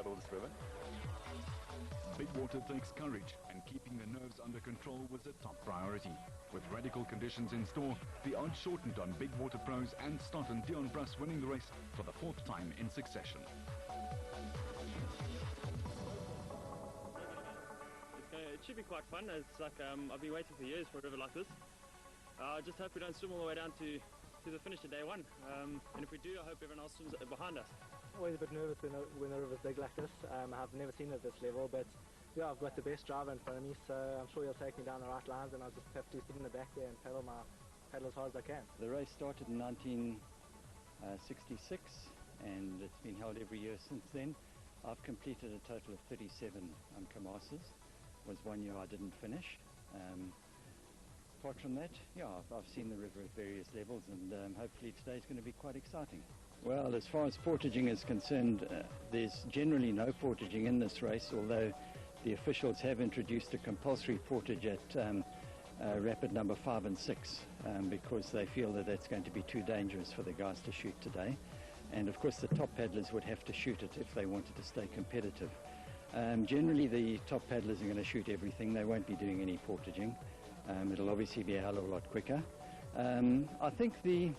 paddle this river. Big water takes courage, and keeping the nerves under control was a top priority. With radical conditions in store, the odds shortened on big water pros and Stott and Dion Bruss winning the race for the 4th time in succession. It should be quite fun. It's like I've been waiting for years for a river like this. I just hope we don't swim all the way down to the finish of day one. And if we do, I hope everyone else swims behind us. Always a bit nervous when the river's big like this. I've never seen it at this level, but yeah, I've got the best driver in front of me, so I'm sure he'll take me down the right lines, and I'll just have to sit in the back there and paddle as hard as I can. The race started in 1966, and it's been held every year since then. I've completed a total of 37 Umkomaases. Was 1 year I didn't finish. Apart from that, yeah, I've seen the river at various levels, and hopefully today's going to be quite exciting. Well, as far as portaging is concerned, there's generally no portaging in this race, although the officials have introduced a compulsory portage at rapid number 5 and 6 because they feel that that's going to be too dangerous for the guys to shoot today. And of course the top paddlers would have to shoot it if they wanted to stay competitive. Generally the top paddlers are going to shoot everything. They won't be doing any portaging. It'll obviously be a hell of a lot quicker. I think the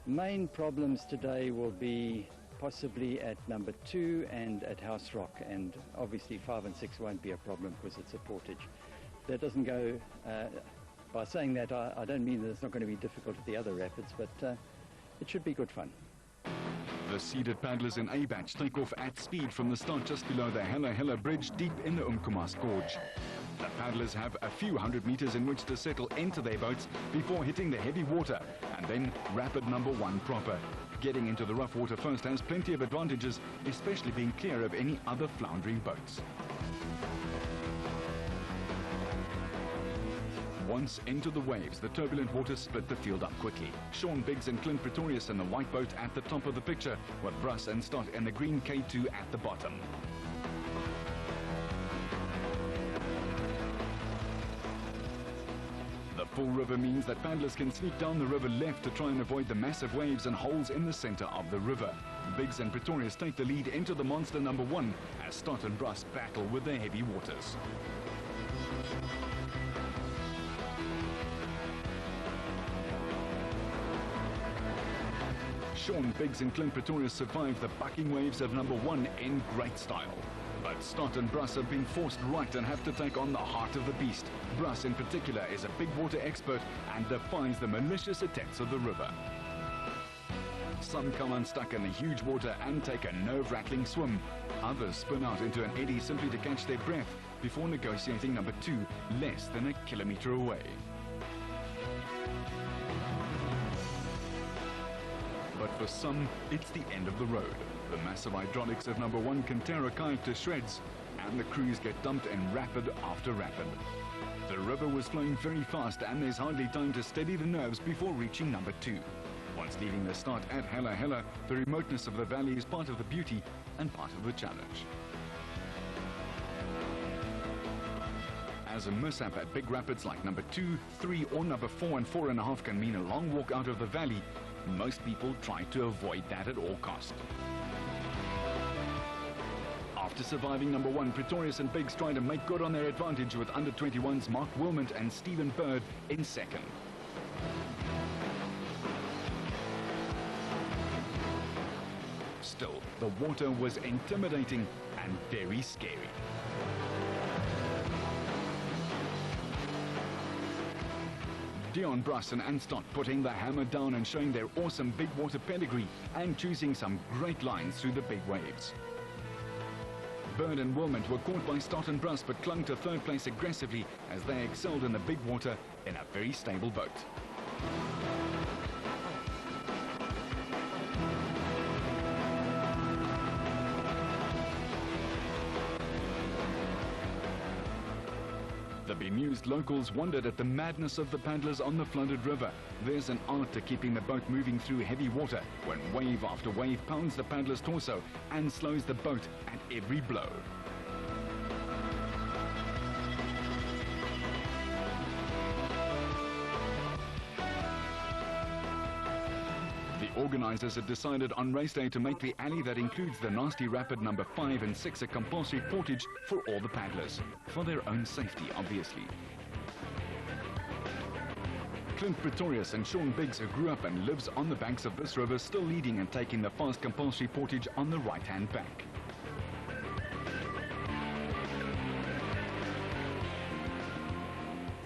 main problems today will be possibly at number 2 and at House Rock, and obviously 5 and 6 won't be a problem because it's a portage. That doesn't go, by saying that I don't mean that it's not going to be difficult at the other rapids, but it should be good fun. The seeded paddlers in A batch take off at speed from the start just below the Hella Bridge deep in the Umkomaas Gorge. The paddlers have a few hundred meters in which to settle into their boats before hitting the heavy water, and then rapid number 1 proper. Getting into the rough water first has plenty of advantages, especially being clear of any other floundering boats. Once into the waves, the turbulent water split the field up quickly. Sean Biggs and Clint Pretorius in the white boat at the top of the picture, with Bruss and Stott in the green K2 at the bottom. The full river means that paddlers can sneak down the river left to try and avoid the massive waves and holes in the center of the river. Biggs and Pretorius take the lead into the monster number 1 as Stott and Bruss battle with the heavy waters. Sean Biggs and Clint Pretorius survived the bucking waves of number 1 in great style. But Stott and Bruss have been forced right and have to take on the heart of the beast. Bruss in particular is a big water expert and defies the malicious attacks of the river. Some come unstuck in the huge water and take a nerve-rattling swim. Others spin out into an eddy simply to catch their breath before negotiating number 2 less than a kilometer away. But for some, it's the end of the road. The massive hydraulics of number 1 can tear a kayak to shreds, and the crews get dumped in rapid after rapid. The river was flowing very fast, and there's hardly time to steady the nerves before reaching number 2. Once leaving the start at Hella, the remoteness of the valley is part of the beauty and part of the challenge. As a mishap at big rapids like number 2, 3 or number 4 and 4.5 can mean a long walk out of the valley, most people try to avoid that at all costs. After surviving number 1, Pretorius and Biggs try to make good on their advantage with under 21s Mark Wilmont and Stephen Bird in second. Still, the water was intimidating and very scary. Dion Bruss and Stott putting the hammer down and showing their awesome big water pedigree and choosing some great lines through the big waves. Bird and Wilmont were caught by Stott and Bruss but clung to 3rd place aggressively as they excelled in the big water in a very stable boat. The bemused locals wondered at the madness of the paddlers on the flooded river. There's an art to keeping the boat moving through heavy water when wave after wave pounds the paddler's torso and slows the boat at every blow. The Organisers had decided on race day to make the alley that includes the nasty rapid number 5 and 6 a compulsory portage for all the paddlers, for their own safety, obviously. Clint Pretorius and Sean Biggs, who grew up and lives on the banks of this river, still leading and taking the fast compulsory portage on the right-hand bank.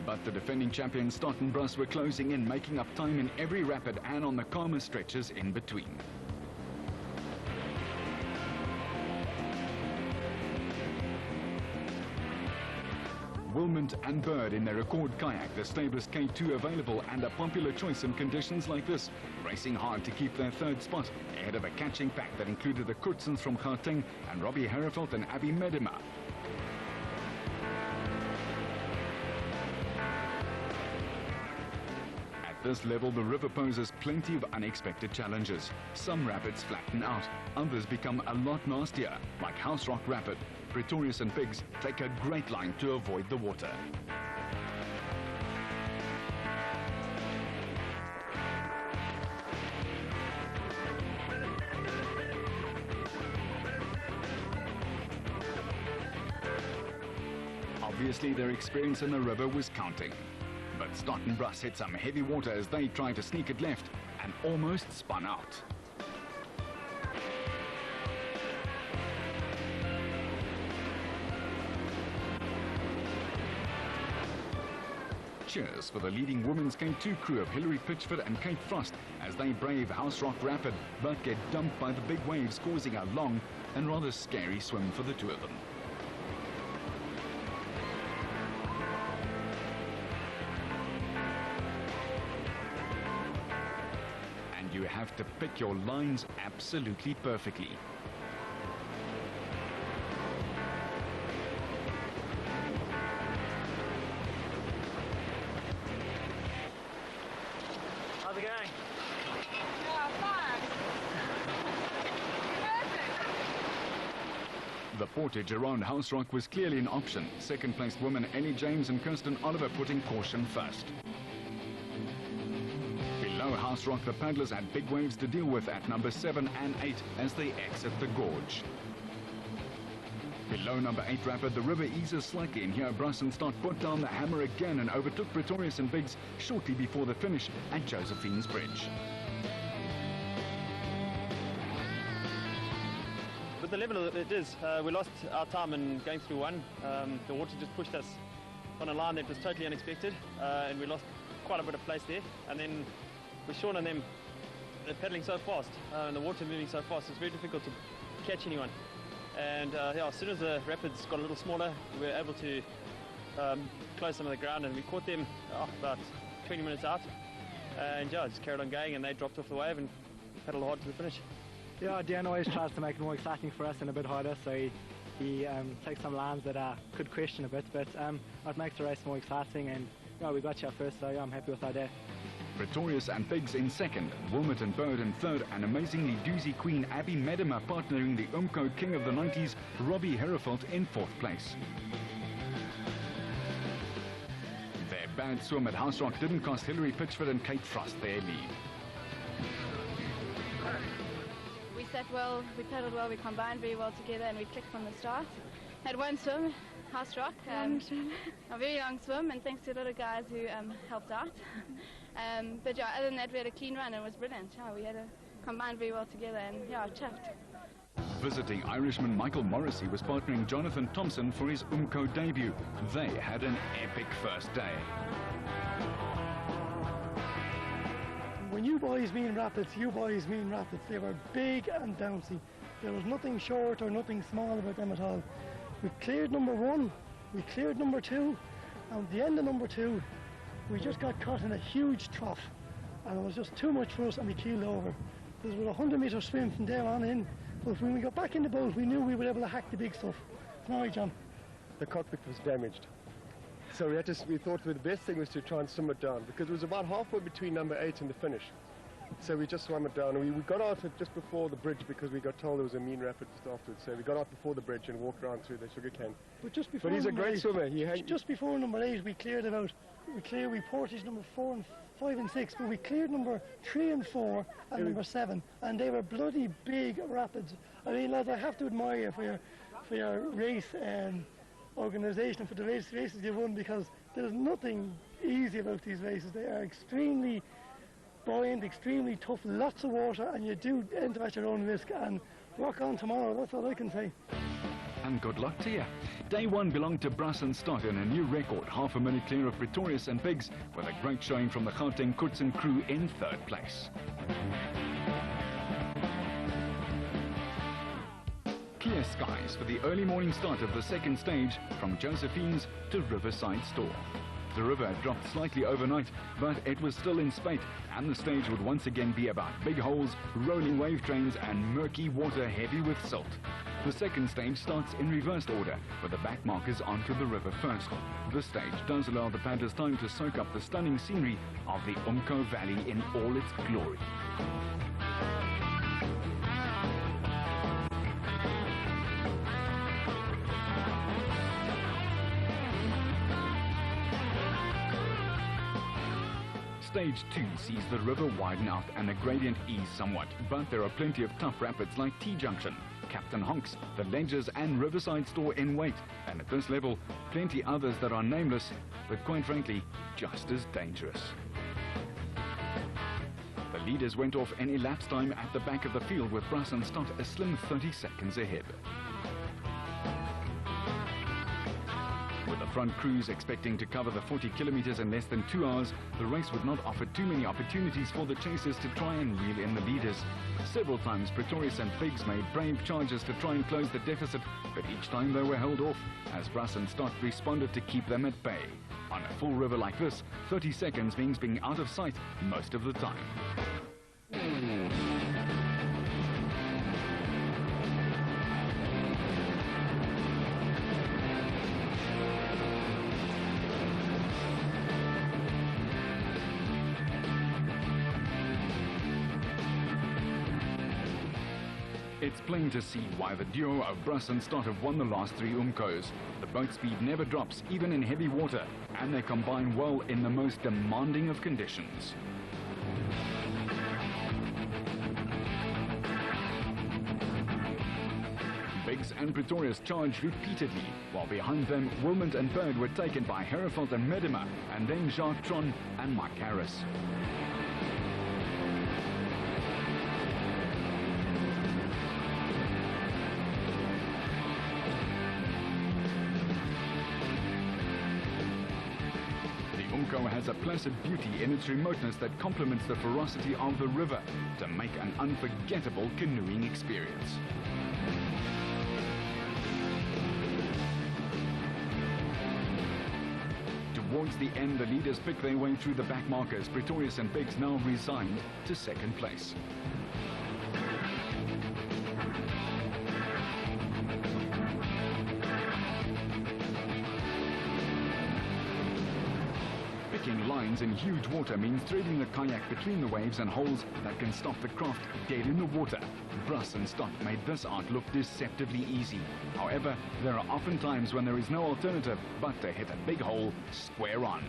But the defending champions Stott and Bruss were closing in, making up time in every rapid and on the calmer stretches in between. Wilmot and Bird in their record kayak, the Stables K2 available and a popular choice in conditions like this, racing hard to keep their third spot ahead of a catching pack that included the Kurtzens from Gauteng and Robbie Herreveld and Abby Medema. At this level, the river poses plenty of unexpected challenges. Some rapids flatten out, others become a lot nastier, like House Rock Rapid. Pretorius and Biggs take a great line to avoid the water. Obviously, their experience in the river was counting. But Stott and Bruss hit some heavy water as they tried to sneak it left and almost spun out. Cheers for the leading women's K2 crew of Hilary Pitchford and Kate Frost as they brave House Rock Rapid but get dumped by the big waves, causing a long and rather scary swim for the two of them. And you have to pick your lines absolutely perfectly. How's it going? Yeah, fine. The portage around House Rock was clearly an option. Second-placed women Ellie James and Kirsten Oliver putting caution first. Below House Rock, the paddlers had big waves to deal with at number 7 and 8 as they exit the gorge. Below number 8 rapid, the river eases slightly, and here Bruss and Stott put down the hammer again and overtook Pretorius and Biggs shortly before the finish at Josephine's Bridge. With the level it is, we lost our time in going through one. The water just pushed us on a line that was totally unexpected, and we lost quite a bit of place there. And then with Sean and them, they're paddling so fast, and the water moving so fast, it's very difficult to catch anyone. And yeah, as soon as the rapids got a little smaller, we were able to close some of the ground, and we caught them about 20 minutes out. And yeah, just carried on going, and they dropped off the wave and paddled hard to the finish. Yeah, Dan always tries to make it more exciting for us and a bit harder, so he takes some lines that I could question a bit, but it makes the race more exciting, and yeah, we got here first, so yeah, I'm happy with our day. Pretorius and Biggs in second, Wilmot and Bird in third, and amazingly doozy queen Abby Medema partnering the Umko king of the 90s, Robbie Herreveld, in fourth place. Their bad swim at House Rock didn't cost Hilary Pitchford and Kate Frost their lead. We sat well, we paddled well, we combined very well together, and we clicked from the start. Had one swim, House Rock, a very long swim, and thanks to a lot of guys who helped out. But yeah, other than that, we had a clean run and it was brilliant. Yeah, we had combined very well together, and yeah, chuffed. Visiting Irishman Michael Morrissey was partnering Jonathan Thompson for his Umko debut. They had an epic first day. When you boys mean rapids, you boys mean rapids. They were big and bouncy. There was nothing short or nothing small about them at all. We cleared number 1, we cleared number 2, and at the end of number 2, we just got caught in a huge trough, and it was just too much for us, and we keeled over. There was a 100-metre swim from there on in, but when we got back in the boat, we knew we were able to hack the big stuff. No, right, John? The cockpit was damaged. So we thought the best thing was to try and swim it down, because it was about halfway between number 8 and the finish. So we just swam it down, and we got out just before the bridge because we got told there was a mean rapid just afterwards. So we got out before the bridge and walked around through the sugarcane. But just before he's a great swimmer. Just before number 8, we cleared about we portaged number 4 and 5 and 6, but we cleared number 3 and 4 and number 7, and they were bloody big rapids. I mean, lads, I have to admire you for your race organisation and for the races you've won, because there's nothing easy about these races. They are extremely buoyant, extremely tough, lots of water, and you do enter at your own risk. And rock on tomorrow, that's all I can say. And good luck to you. Day 1 belonged to Bruss and Stott in a new record, half a minute clear of Pretorius and Biggs, with a great showing from the Gauteng Kutsen crew in 3rd place. Clear skies for the early morning start of the 2nd stage from Josephine's to Riverside Store. The river had dropped slightly overnight, but it was still in spate, and the stage would once again be about big holes, rolling wave trains and murky water heavy with silt. The 2nd stage starts in reversed order, with the back markers onto the river first. This stage does allow the paddlers time to soak up the stunning scenery of the Umko Valley in all its glory. Stage 2 sees the river widen out and the gradient ease somewhat, but there are plenty of tough rapids like T-Junction, Captain Honks, the Ledgers and Riverside Store in weight, and at this level, plenty others that are nameless, but quite frankly, just as dangerous. The leaders went off any elapsed time at the back of the field, with Bruss and Stott a slim 30 seconds ahead. With the front crews expecting to cover the 40 kilometers in less than 2 hours, the race would not offer too many opportunities for the chasers to try and reel in the leaders. Several times Pretorius and Biggs made brave charges to try and close the deficit, but each time they were held off, as Bruss and Stott responded to keep them at bay. On a full river like this, 30 seconds means being out of sight most of the time. It's plain to see why the duo of Bruss and Stott have won the last 3 Umkos. The boat speed never drops, even in heavy water, and they combine well in the most demanding of conditions. Biggs and Pretorius charged repeatedly, while behind them Wilmot and Bird were taken by Herefeld and Medema, and then Jacques Tron and Mike Harris. Has a placid beauty in its remoteness that complements the ferocity of the river to make an unforgettable canoeing experience. Towards the end, the leaders pick their way through the back markers. Pretorius and Biggs now resigned to 2nd place. Picking lines in huge water means threading the kayak between the waves and holes that can stop the craft dead in the water. Bruss and Stott made this art look deceptively easy. However, there are often times when there is no alternative but to hit a big hole square on.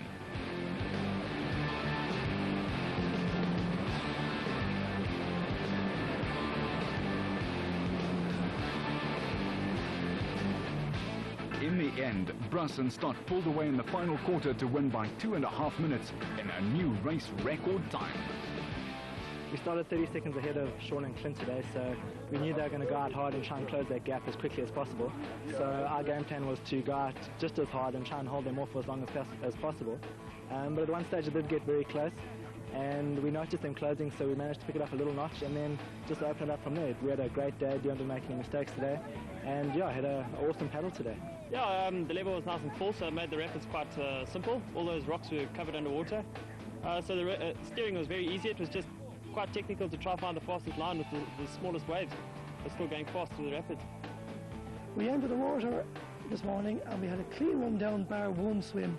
In the end, Bruss and Stott pulled away in the final quarter to win by 2.5 minutes in a new race record time. We started 30 seconds ahead of Sean and Clint today, so we knew they were going to go out hard and try and close that gap as quickly as possible. So our game plan was to go out just as hard and try and hold them off for as long as possible. But at one stage it did get very close, and we noticed them closing, so we managed to pick it up a little notch and then just open it up from there. We had a great day, didn't make any mistakes today, and yeah, I had an awesome paddle today. Yeah, the level was nice and full, so it made the rapids quite simple. All those rocks were covered underwater, so the steering was very easy. It was just quite technical to try and find the fastest line with the smallest waves, but still going fast through the rapids. We entered the water this morning and we had a clean run down bar 1 swim.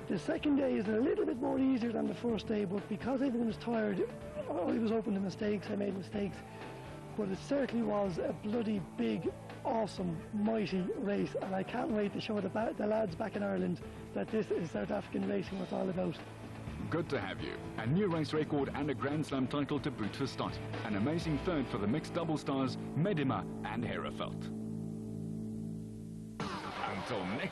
The second day is a little bit more easier than the first day, but because everyone was tired, I was open to mistakes, I made mistakes. but it certainly was a bloody big, awesome, mighty race, and I can't wait to show the lads back in Ireland that this is South African racing what it's all about. Good to have you. A new race record and a Grand Slam title to boot for Stott. An amazing third for the mixed double stars, Medema and Herefeld. Until next